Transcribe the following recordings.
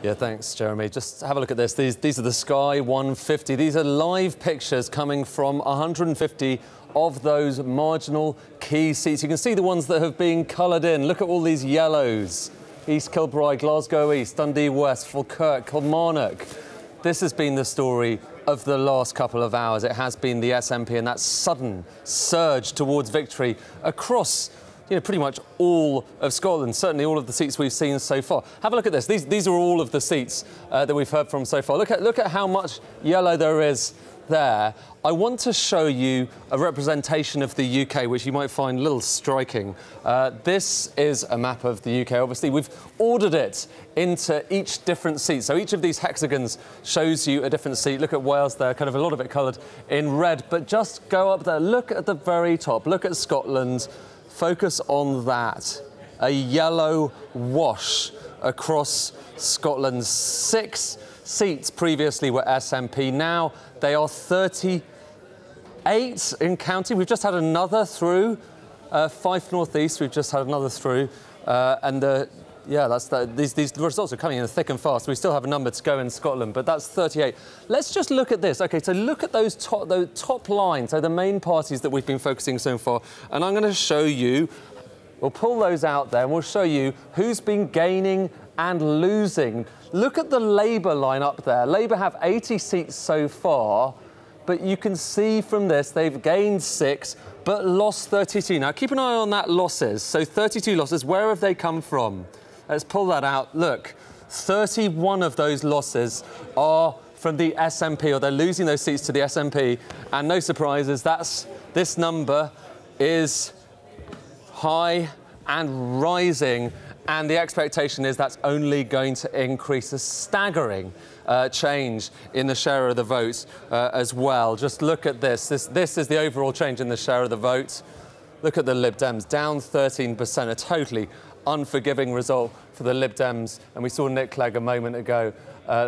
Yeah, thanks, Jeremy. Just have a look at this. These are the Sky 150. These are live pictures coming from 150 of those marginal key seats. You can see the ones that have been coloured in. Look at all these yellows. East Kilbride, Glasgow East, Dundee West, Falkirk, Kilmarnock. This has been the story of the last couple of hours. It has been the SNP and that sudden surge towards victory across pretty much all of Scotland, certainly all of the seats we've seen so far. Have a look at this. These are all of the seats that we've heard from so far. Look at how much yellow there is there. I want to show you a representation of the UK, which you might find a little striking. This is a map of the UK. Obviously, we've ordered it into each different seat. So each of these hexagons shows you a different seat. Look at Wales there, kind of a lot of it coloured in red. But just go up there. Look at the very top. Look at Scotland. Focus on that. A yellow wash across Scotland. 6 seats previously were SNP. Now they are 38 in counting. We've just had another through. Fife North East, we've just had another through. These results are coming in thick and fast. We still have a number to go in Scotland, but that's 38. Let's just look at this. OK, so look at those top lines, so the main parties that we've been focusing so far. And I'm going to show you, we'll pull those out there, and we'll show you who's been gaining and losing. Look at the Labour line up there. Labour have 80 seats so far, but you can see from this they've gained 6, but lost 32. Now, keep an eye on that losses. So 32 losses, where have they come from? Let's pull that out. Look, 31 of those losses are from the SNP, or they're losing those seats to the SNP. And no surprises, this number is high and rising. And the expectation is that's only going to increase, a staggering change in the share of the vote as well. Just look at this. This is the overall change in the share of the vote. Look at the Lib Dems, down 13%, a totally unforgiving result for the Lib Dems. And we saw Nick Clegg a moment ago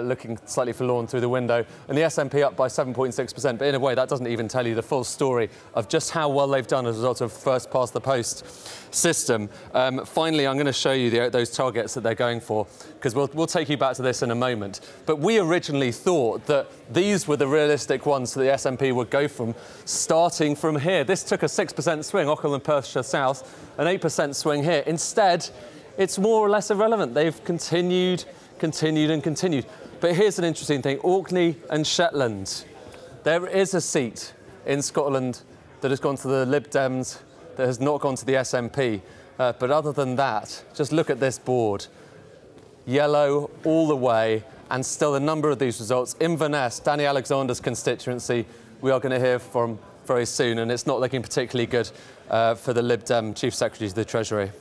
looking slightly forlorn through the window. And the SNP up by 7.6%. But in a way, that doesn't even tell you the full story of just how well they've done as a result of first past the post system. Finally, I'm going to show you those targets that they're going for, because we'll take you back to this in a moment. But we originally thought that these were the realistic ones that the SNP would go from, starting from here. This took a 6% swing, Ochil and Perthshire South, an 8% swing here. Instead, it's more or less irrelevant. They've continued. But here's an interesting thing. Orkney and Shetland. There is a seat in Scotland that has gone to the Lib Dems, that has not gone to the SNP. But other than that, just look at this board. Yellow all the way, and still a number of these results. Inverness, Danny Alexander's constituency, we are going to hear from very soon, and it's not looking particularly good for the Lib Dem Chief Secretary of the Treasury.